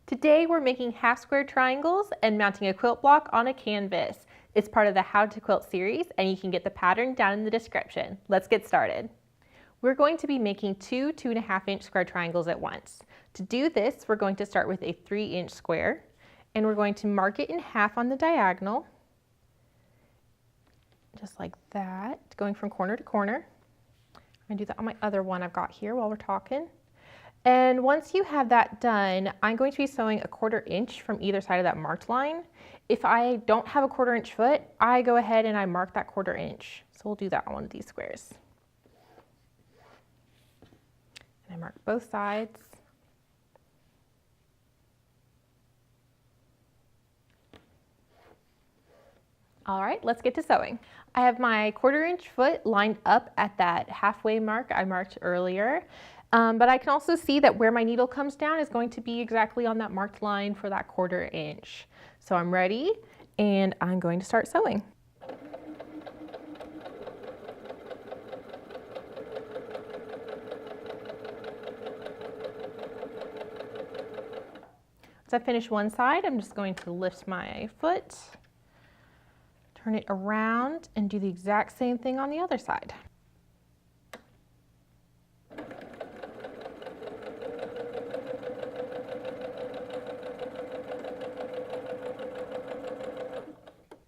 Today we're making half square triangles and mounting a quilt block on a canvas. It's part of the How to Quilt series and you can get the pattern down in the description. Let's get started. We're going to be making two 2.5-inch square triangles at once. To do this, we're going to start with a 3-inch square and we're going to mark it in half on the diagonal, just like that, going from corner to corner. I'm going to do that on my other one I've got here while we're talking. And once you have that done, I'm going to be sewing a 1/4 inch from either side of that marked line. If I don't have a 1/4 inch foot, I go ahead and I mark that 1/4 inch. So we'll do that on one of these squares. And I mark both sides. All right, let's get to sewing. I have my 1/4 inch foot lined up at that halfway mark I marked earlier. But I can also see that where my needle comes down is going to be exactly on that marked line for that 1/4 inch. So I'm ready and I'm going to start sewing. Once I finish one side, I'm just going to lift my foot, turn it around, and do the exact same thing on the other side.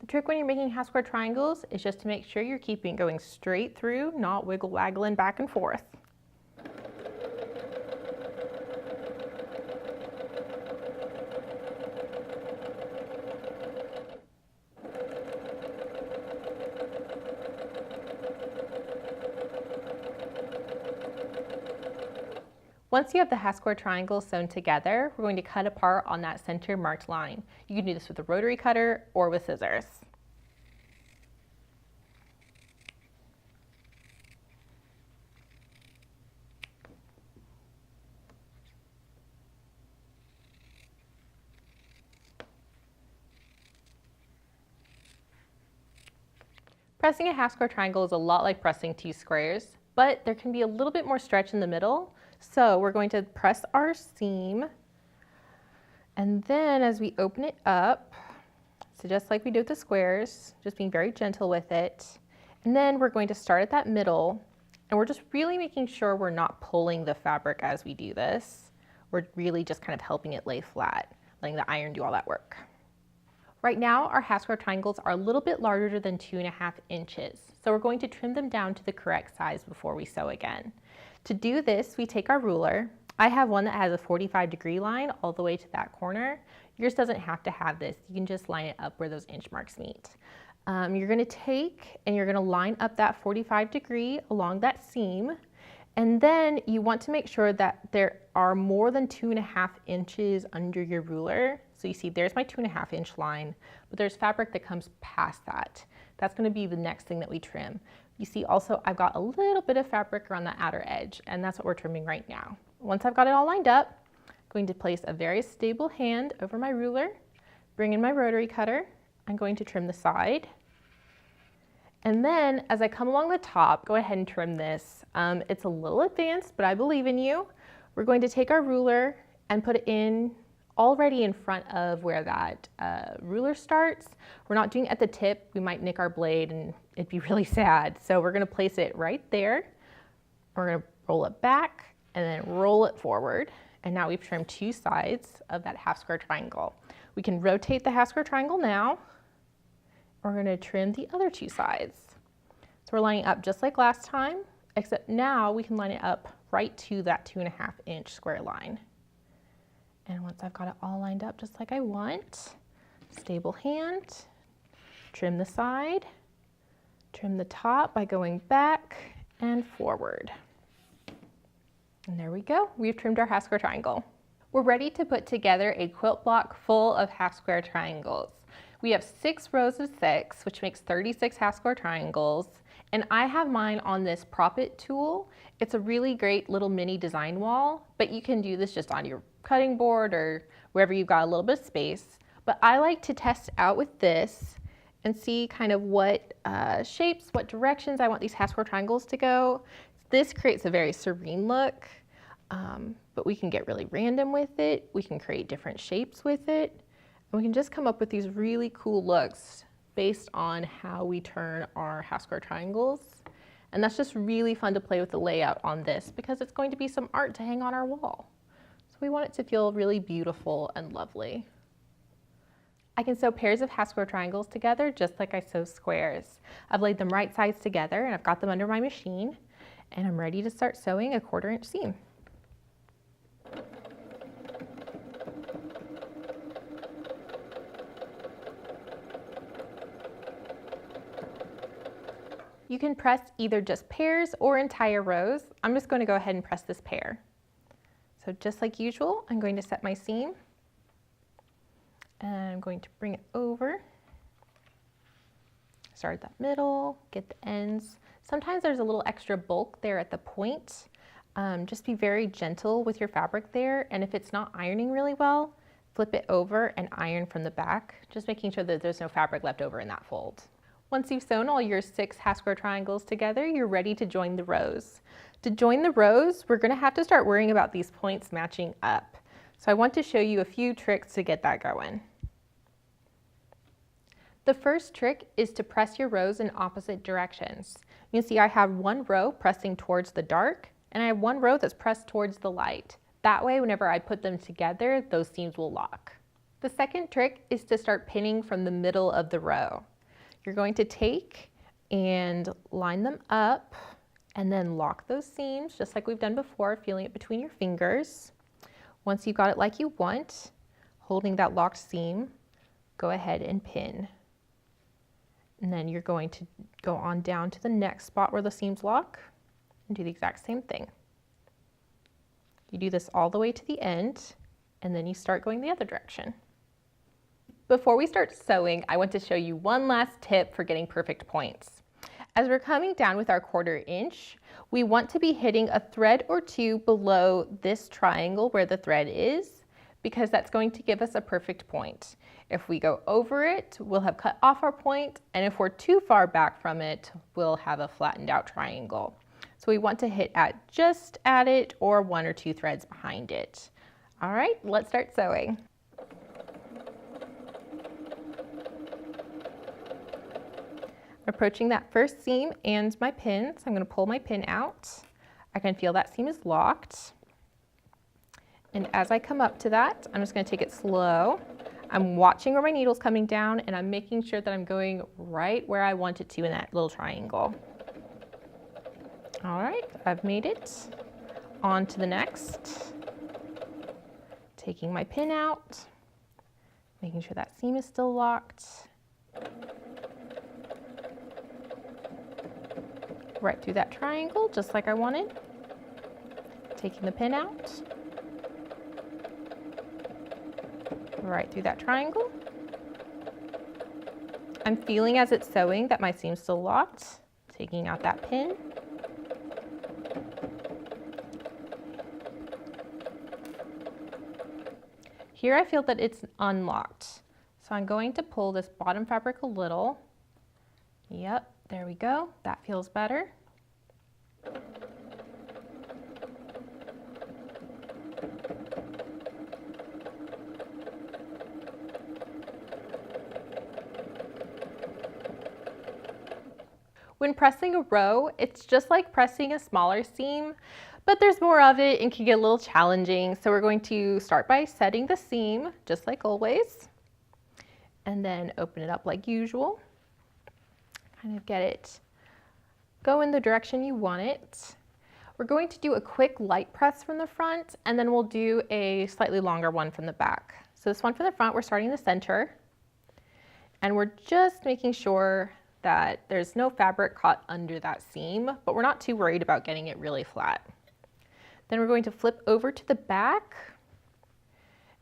The trick when you're making half square triangles is just to make sure you're keeping going straight through, not wiggle waggling back and forth. Once you have the half square triangles sewn together, we're going to cut apart on that center marked line. You can do this with a rotary cutter or with scissors. Pressing a half square triangle is a lot like pressing 2 squares, but there can be a little bit more stretch in the middle. So we're going to press our seam, and then as we open it up, so just like we do with the squares, just being very gentle with it, and then we're going to start at that middle, and we're just really making sure we're not pulling the fabric as we do this. We're really just kind of helping it lay flat, letting the iron do all that work. Right now, our half square triangles are a little bit larger than 2.5 inches, so we're going to trim them down to the correct size before we sew again. To do this, we take our ruler. I have one that has a 45-degree line all the way to that corner. Yours doesn't have to have this. You can just line it up where those inch marks meet. You're gonna take and you're gonna line up that 45-degree along that seam. And then you want to make sure that there are more than 2.5 inches under your ruler. So you see there's my 2.5 inch line, but there's fabric that comes past that. That's gonna be the next thing that we trim. You see also I've got a little bit of fabric around the outer edge, and that's what we're trimming right now. Once I've got it all lined up, I'm going to place a very stable hand over my ruler, bring in my rotary cutter. I'm going to trim the side. And then as I come along the top, go ahead and trim this. It's a little advanced, but I believe in you. We're going to take our ruler and put it in already in front of where that ruler starts. We're not doing it at the tip. We might nick our blade and it'd be really sad. So we're gonna place it right there. We're gonna roll it back and then roll it forward. And now we've trimmed 2 sides of that half square triangle. We can rotate the half square triangle now. We're gonna trim the other 2 sides. So we're lining up just like last time, except now we can line it up right to that 2.5 inch square line. And once I've got it all lined up just like I want, stable hand, trim the side, trim the top by going back and forward. And there we go, we've trimmed our half square triangle. We're ready to put together a quilt block full of half square triangles. We have 6 rows of 6, which makes 36 half square triangles. And I have mine on this Prop-It tool. It's a really great little mini design wall, but you can do this just on your cutting board or wherever you've got a little bit of space. But I like to test out with this and see kind of what shapes, what directions I want these half square triangles to go. This creates a very serene look. But we can get really random with it. We can create different shapes with it. And we can just come up with these really cool looks based on how we turn our half square triangles. And that's just really fun to play with the layout on this because it's going to be some art to hang on our wall. So we want it to feel really beautiful and lovely. I can sew pairs of half square triangles together just like I sew squares. I've laid them right sides together and I've got them under my machine and I'm ready to start sewing a 1/4 inch seam. You can press either just pairs or entire rows. I'm just going to go ahead and press this pair. So just like usual, I'm going to set my seam and I'm going to bring it over. Start at that middle, get the ends. Sometimes there's a little extra bulk there at the point. Just be very gentle with your fabric there, and if it's not ironing really well, flip it over and iron from the back, just making sure that there's no fabric left over in that fold. Once you've sewn all your 6 half square triangles together, you're ready to join the rows. To join the rows, we're gonna have to start worrying about these points matching up. So I want to show you a few tricks to get that going. The first trick is to press your rows in opposite directions. You can see I have one row pressing towards the dark, and I have one row that's pressed towards the light. That way, whenever I put them together, those seams will lock. The second trick is to start pinning from the middle of the row. You're going to take and line them up and then lock those seams just like we've done before, feeling it between your fingers. Once you've got it like you want, holding that locked seam, go ahead and pin. And then you're going to go on down to the next spot where the seams lock and do the exact same thing. You do this all the way to the end and then you start going the other direction. Before we start sewing, I want to show you one last tip for getting perfect points. As we're coming down with our 1/4 inch, we want to be hitting a thread or two below this triangle where the thread is, because that's going to give us a perfect point. If we go over it, we'll have cut off our point, and if we're too far back from it, we'll have a flattened out triangle. So we want to hit at just at it or 1 or 2 threads behind it. All right, let's start sewing. Approaching that first seam and my pin, so I'm going to pull my pin out. I can feel that seam is locked. And as I come up to that, I'm just going to take it slow. I'm watching where my needle's coming down and I'm making sure that I'm going right where I want it to in that little triangle. All right, I've made it. On to the next. Taking my pin out, making sure that seam is still locked. Right through that triangle, just like I wanted. Taking the pin out. Right through that triangle. I'm feeling as it's sewing that my seam's still locked. Taking out that pin. Here I feel that it's unlocked. So I'm going to pull this bottom fabric a little. Yep. There we go, that feels better. When pressing a row, it's just like pressing a smaller seam, but there's more of it and can get a little challenging. So we're going to start by setting the seam, just like always, and then open it up like usual. Kind of get it go in the direction you want it. We're going to do a quick light press from the front and then we'll do a slightly longer one from the back. So this one from the front, we're starting in the center and we're just making sure that there's no fabric caught under that seam, but we're not too worried about getting it really flat. Then we're going to flip over to the back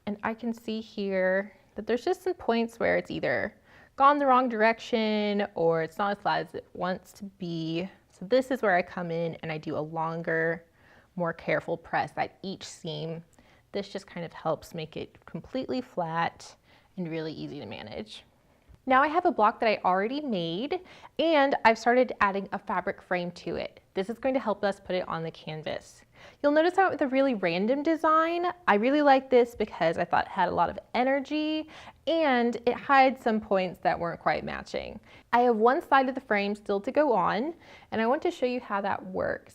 and I can see here that there's just some points where it's either gone the wrong direction or it's not as flat as it wants to be. So this is where I come in and I do a longer, more careful press at each seam. This just kind of helps make it completely flat and really easy to manage. Now I have a block that I already made and I've started adding a fabric frame to it. This is going to help us put it on the canvas. You'll notice I went with a really random design. I really like this because I thought it had a lot of energy and it had some points that weren't quite matching. I have one side of the frame still to go on, and I want to show you how that works.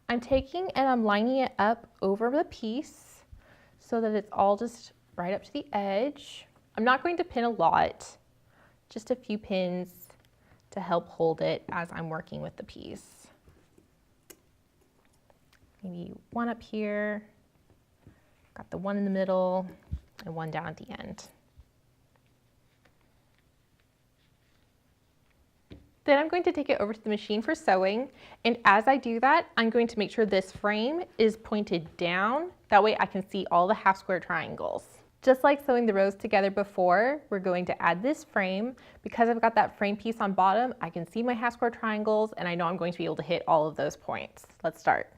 I'm taking and I'm lining it up over the piece so that it's all just right up to the edge. I'm not going to pin a lot, just a few pins to help hold it as I'm working with the piece. Maybe one up here, got the one in the middle, and one down at the end. Then I'm going to take it over to the machine for sewing, and as I do that, I'm going to make sure this frame is pointed down. That way I can see all the half square triangles. Just like sewing the rows together before, we're going to add this frame. Because I've got that frame piece on bottom, I can see my half square triangles, and I know I'm going to be able to hit all of those points. Let's start.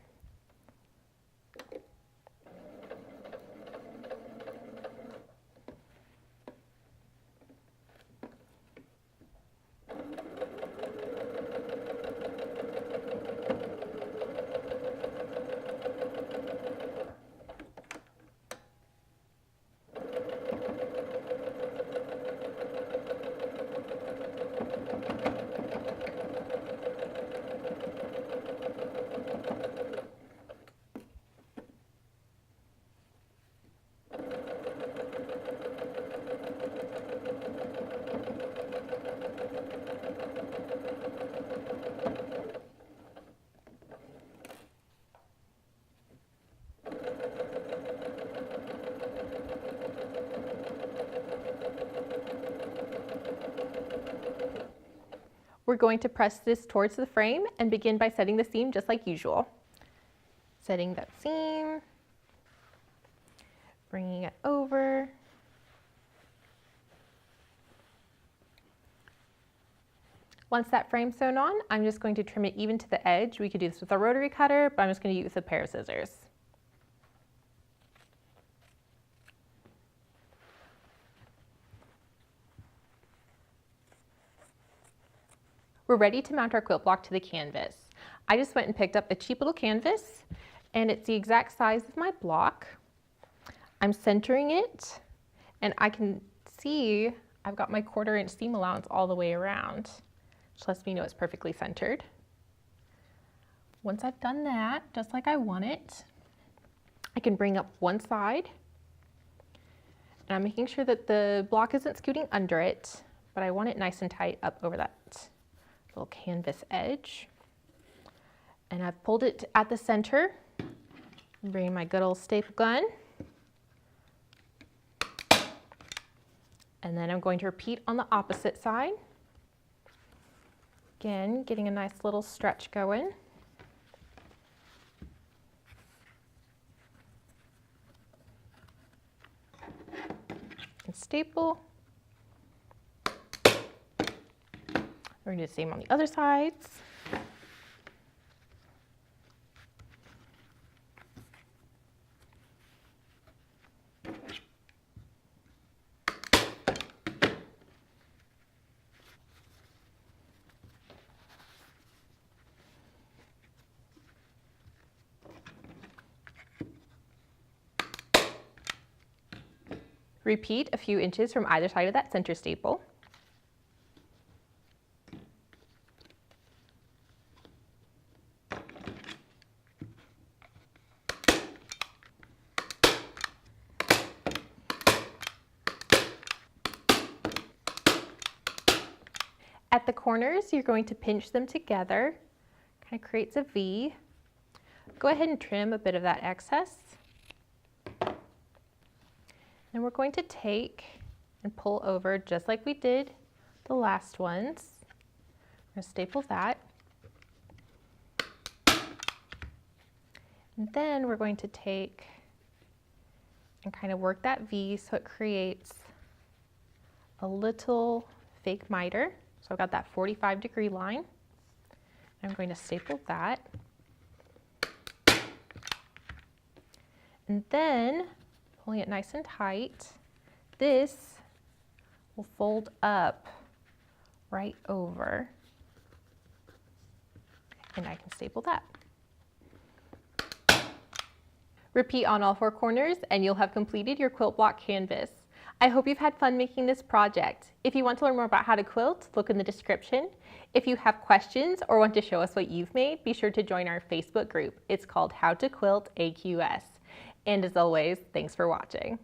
We're going to press this towards the frame and begin by setting the seam just like usual. Setting that seam, bringing it over. Once that frame's sewn on, I'm just going to trim it even to the edge. We could do this with a rotary cutter, but I'm just going to use a pair of scissors. We're ready to mount our quilt block to the canvas. I just went and picked up a cheap little canvas, and it's the exact size of my block. I'm centering it, and I can see I've got my 1/4 inch seam allowance all the way around, which lets me know it's perfectly centered. Once I've done that, just like I want it, I can bring up one side, and I'm making sure that the block isn't scooting under it, but I want it nice and tight up over that little canvas edge. And I've pulled it at the center. I'm bringing my good old staple gun. And then I'm going to repeat on the opposite side. Again, getting a nice little stretch going. And staple. We're going to do the same on the other sides. Repeat a few inches from either side of that center staple. At the corners, you're going to pinch them together, kind of creates a V. Go ahead and trim a bit of that excess. And we're going to take and pull over just like we did the last ones. We're going to staple that. And then we're going to take and kind of work that V so it creates a little fake miter. So I've got that 45-degree line. I'm going to staple that. And then, pulling it nice and tight, this will fold up right over, and I can staple that. Repeat on all 4 corners and you'll have completed your quilt block canvas. I hope you've had fun making this project. If you want to learn more about how to quilt, look in the description. If you have questions or want to show us what you've made, be sure to join our Facebook group. It's called How to Quilt AQS. And as always, thanks for watching.